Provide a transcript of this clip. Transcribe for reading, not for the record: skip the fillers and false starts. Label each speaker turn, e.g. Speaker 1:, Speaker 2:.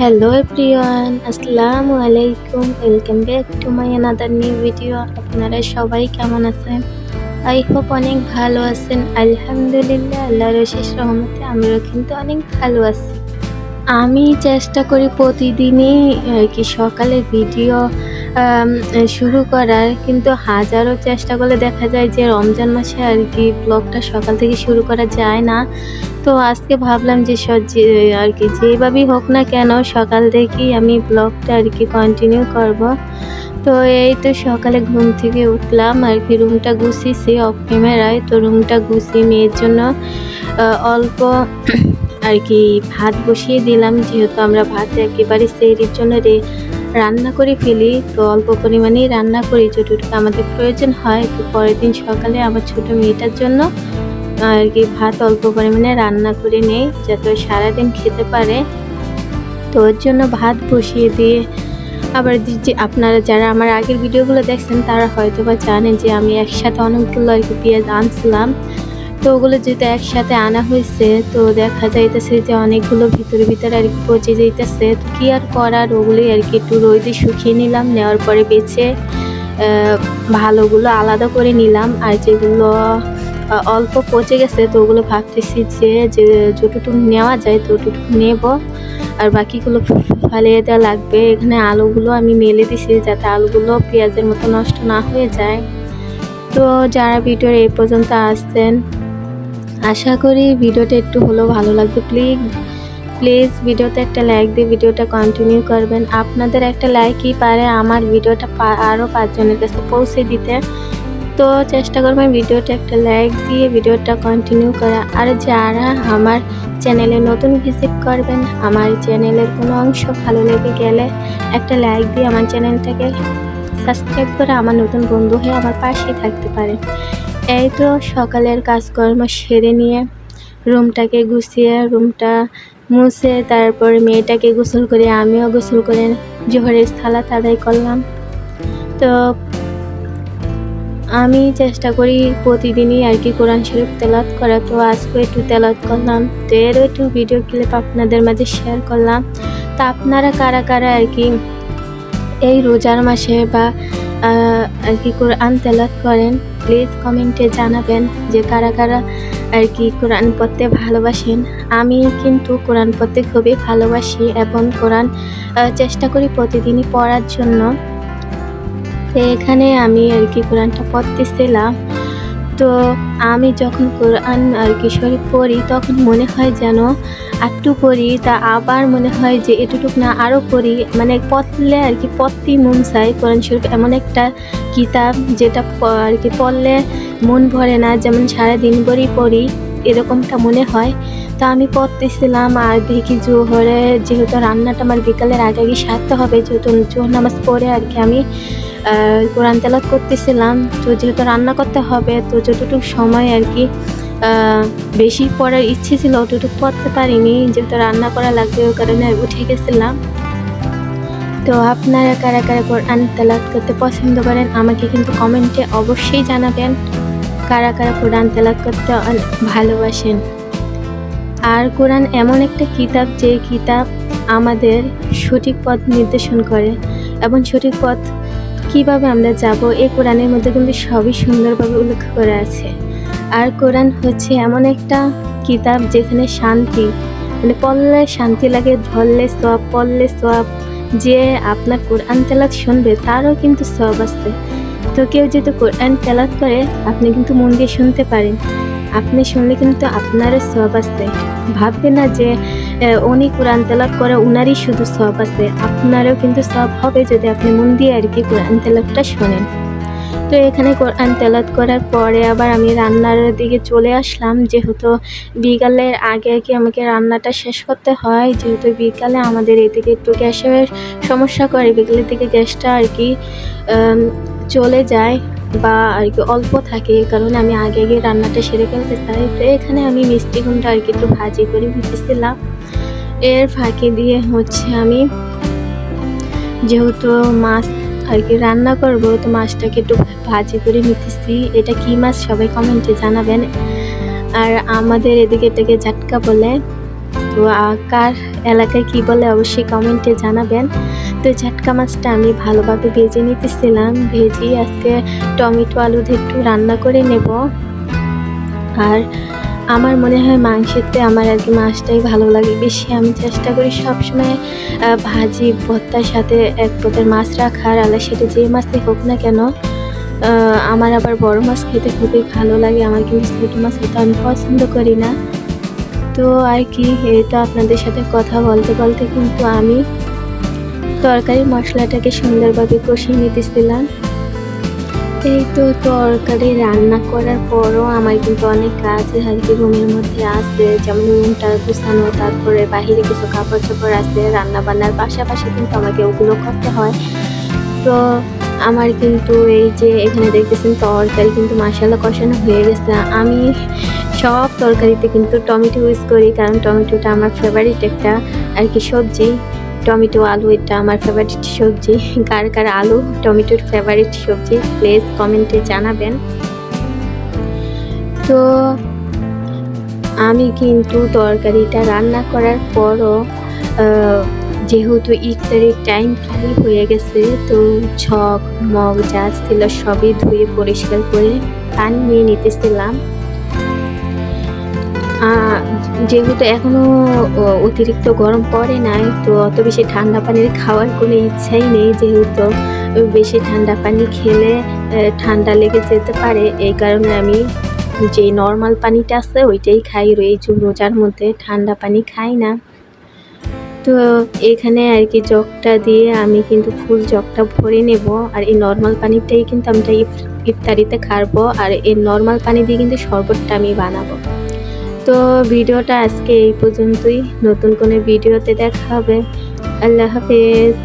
Speaker 1: Hello everyone, আসসালামু আলাইকুম। Welcome back to my another new video. আপনারা সবাই কেমন আছেন? আই হোপ অনেক ভালো আছেন। আলহামদুলিল্লাহ, আল্লাহর অশেষ রহমতে আমরাও কিন্তু অনেক ভালো আছি। আমি চেষ্টা করি প্রতিদিনই সকালে ভিডিও শুরু করার, কিন্তু হাজারো চেষ্টা করলে দেখা যায় যে রমজান মাসে ব্লগটা সকাল থেকে শুরু করা যায় না। তো আজকে ভাবলাম যে যেভাবেই হোক না কেন সকাল থেকেই আমি ব্লগটা কন্টিনিউ করব। তো এই তো সকালে ঘুম থেকে উঠলাম, রুমটা গুছিয়েছি অফ ক্যামেরায়। তো রুমটা গুছিয়ে মেয়ের জন্য অল্প ভাত বসিয়ে দিলাম, যেহেতু আমরা ভাত একেবারে সেহরির জন্য রান্না করে ফেলি। তো অল্প পরিমাণেই রান্না করি যতটুকু আমাদের প্রয়োজন হয়। তো পরের দিন সকালে আমার ছোটো মেয়েটার জন্য ভাত অল্প পরিমাণে রান্না করে নেই, যাতে সারাদিন খেতে পারে। তো ওর জন্য ভাত বসিয়ে দিয়ে আবার যে আপনারা যারা আমার আগের ভিডিওগুলো দেখছেন তারা হয়তো বা জানেন যে আমি একসাথে অনেকগুলো পেঁয়াজ আনছিলাম। তো ওগুলো যেহেতু একসাথে আনা হয়েছে, তো দেখা যাইতেছে যে অনেকগুলো ভিতরে পচে যাইতেছে। তো কী আর করার, ওগুলোই একটু রোদে শুকিয়ে নিলাম। নেওয়ার পরে বেছে ভালোগুলো আলাদা করে নিলাম, আর যেগুলো অল্প পচে গেছে তো ওগুলো ভাবতেছি যে যতটুকু নেওয়া যায় ততটুকু নেব, আর বাকিগুলো ফালিয়ে দেওয়া লাগবে। এখানে আলুগুলো আমি মেলে দিছি যাতে আলুগুলো পেঁয়াজের মতো নষ্ট না হয়ে যায়। তো যারা ভিডিওর এই পর্যন্ত আসছেন, আশা করি ভিডিওটা একটু হলেও ভালো লাগবে। প্লিজ ভিডিওতে একটা লাইক দিয়ে ভিডিওটা কন্টিনিউ করবেন। আপনাদের একটা লাইকই পারে আমার ভিডিওটা আরও 5 জনের কাছে পৌঁছে দিতে। তো চেষ্টা করবেন ভিডিওটা একটা লাইক দিয়ে ভিডিওটা কন্টিনিউ করা। আর যারা আমার চ্যানেলে নতুন ভিজিট করবেন, আমার চ্যানেলের কোনো অংশ ভালো লেগে গেলে একটা লাইক দিয়ে আমার চ্যানেলটাকে সাবস্ক্রাইব করে আমার নতুন বন্ধু হয়ে আমার পাশেই থাকতে পারে। এই তো সকালের কাজকর্ম সেরে নিয়ে রুমটাকে গুছিয়ে রুমটা মুছে তারপর মেয়েটাকে গোসল করে আমিও গোসল করে জোহরের সালাত আদায় করলাম। তো আমি চেষ্টা করি প্রতিদিনই কোরআন শরীফ তেলাওয়াত করা। তো আজকে একটু তেলাওয়াত করলাম, তো এরও একটু ভিডিও ক্লিপ আপনাদের মাঝে শেয়ার করলাম। তা আপনারা কারা কারা এই রোজার মাসে বা কোরআন তেলাওয়াত করেন, প্লিজ কমেন্টে জানাবেন যে কারা কারা কোরআন পড়তে ভালোবাসেন। আমি কিন্তু কোরআন পড়তে খুবই ভালোবাসি এবং কোরআন চেষ্টা করি প্রতিদিনই পড়ার জন্য। তো এখানে আমি কোরআনটা পড়তেছিলাম। তো আমি যখন কোরআন শরীফ পড়ি তখন মনে হয় যেন একটু পড়ি, তা আবার মনে হয় যে এতটুক না আরও পড়ি। মানে পড়লে পড়তেই মন চায়। কোরআন শরীফ এমন একটা কিতাব যেটা পড়লে মন ভরে না, যেমন সারাদিন ভরেই পড়ি এরকমটা মনে হয়। তো আমি পড়তেছিলাম আর দেখি জোহরে, যেহেতু রান্নাটা আমার বিকালের আগে সারতে হবে, যেহেতু জোহর নামাজ পড়ে আমি কোরআন তেলাওয়াত করতেছিলাম। তো যেহেতু রান্না করতে হবে, তো যতটুকু সময় বেশি পড়ার ইচ্ছে ছিল অতটুকু পড়তে পারিনি, যেহেতু রান্না করা লাগবে ওই কারণে উঠে গেছিলাম। তো আপনারা কারা কারা কোরআন তেলাওয়াত করতে পছন্দ করেন আমাকে কিন্তু কমেন্টে অবশ্যই জানাবেন। কারা কারা কোরআন তেলাওয়াত করতে ভালোবাসেন। আর কোরআন এমন একটা কিতাব যে কিতাব আমাদের সঠিক পথ নির্দেশন করে, এবং সঠিক পথ কিভাবে আমরা যাব এই কোরআনের মধ্যে কিন্তু সবই সুন্দরভাবে উল্লেখ করা আছে। আর কোরআন হচ্ছে এমন একটা কিতাব যেখানে শান্তি, মানে পড়লে শান্তি লাগে, ধরলে সওয়াব, পড়লে সওয়াব। যে আপনার কোরআন তেলাওয়াত শুনবে তারও কিন্তু সওয়াব আছে। তো কেউ যদি কোরআন তেলাওয়াত করে আপনি কিন্তু মন দিয়ে শুনতে পারেন, আপনি শুনলে কিন্তু আপনারও সওয়াব আছে। ভাববেন না যে উনি কোরআন তেলাওয়াত করে উনারই শুধু সওয়াব আছে, আপনারও কিন্তু সওয়াব হবে যদি আপনি মন দিয়ে কোরআন তেলাওয়াতটা শোনেন। তো এখানে কোরআন তেলাওয়াত করার পরে আবার আমি রান্নার দিকে চলে আসলাম, যেহেতু বিকালের আগে আমাকে রান্নাটা শেষ করতে হয়। যেহেতু বিকালে আমাদের এদিকে একটু গ্যাসের সমস্যা করে, বিকালের দিকে গ্যাসটা চলে যায় বা অল্প থাকে, এই কারণে আমি আগে রান্নাটা সেরে ফেলতে চাই। তো এখানে আমি মিষ্টি কুমড়া একটু ভাজি করে নিতেছিলাম। এর ফাঁকি দিয়ে আমি যেহেতু মাছ রান্না করব, তো মাছটাকে একটু ভাজি করে নিতেছি। এটা কি মাছ সবাই কমেন্টে জানাবেন। আর আমাদের এদিকে এটাকে জাটকা বলে। তো কার এলাকায় কী বলে অবশ্যই কমেন্টে জানাবেন। তো জাটকা মাছটা আমি ভালোভাবে ভেজে নিতেছিলাম। ভেজে আজকে টমেটো আলু দিয়ে একটু রান্না করে নেব। আর আমার মনে হয় মাংসের চেয়ে আমার আর কি মাছটাই ভালো লাগে বেশি। আমি চেষ্টা করি সবসময় ভাজি ভর্তার সাথে এক পদের মাছ রাখার, আর সেটা যে মাছই হোক না কেন। আমার আবার বড় মাছ খেতে খুবই ভালো লাগে। আমার কিন্তু ছোটো মাছ খেতে আমি পছন্দ করি না। তো আর কি, এই তো আপনাদের সাথে কথা বলতে বলতে কিন্তু আমি তরকারি মশলাটাকে সুন্দরভাবে কষিয়ে নিতেছিলাম। এই তো তরকারি রান্না করার পরও আমার কিন্তু অনেক কাজ আর কি রুমের মধ্যে আছে, যেমন রুমটা গুছানো, তারপরে বাহিরে কিছু কাপড় চোপড় আছে, রান্না বান্নার পাশাপাশি কিন্তু আমাকে ওগুলো করতে হয়। তো আমার কিন্তু এই যে এখানে দেখতেছেন তরকারি কিন্তু মাশাআল্লাহ কষানো হয়ে গেছে। আমি সব তরকারিতে কিন্তু টমেটো ইউজ করি, কারণ টমেটোটা আমার ফেভারিট একটা আর কি সবজি। টমেটো আলু এটা আমার ফেভারিট সবজি। কার কার আলু টমেটোর ফেভারিট সবজি প্লিজ কমেন্টে জানাবেন। তো আমি কিন্তু তরকারিটা রান্না করার পরও যেহেতু ইফতারির টাইম প্রায় হয়ে গেছে, তো ছক মগ যা ছিল সবই ধুয়ে পরিষ্কার করে পানি নিয়ে নিতেছিলাম। যেহেতু এখনও অতিরিক্ত গরম পড়ে নাই, তো অত বেশি ঠান্ডা পানির খাওয়ার কোনো ইচ্ছাই নেই, যেহেতু বেশি ঠান্ডা পানি খেলে ঠান্ডা লেগে যেতে পারে। এই কারণে আমি যে নর্মাল পানিটা আছে ওইটাই খাই। এই রোজার মধ্যে ঠান্ডা পানি খাই না। তো এখানে আর কি জগটা দিয়ে আমি কিন্তু ফুল জগটা ভরে নেব। আর এই নর্মাল পানিটাই কিন্তু আমি ইফতারিতে খাবো, আর এই নর্মাল পানি দিয়ে কিন্তু শরবতটা আমি বানাবো। তো ভিডিওটা আজকে এই পর্যন্তই। নতুন কোনো ভিডিওতে দেখা হবে। আল্লাহ হাফেজ।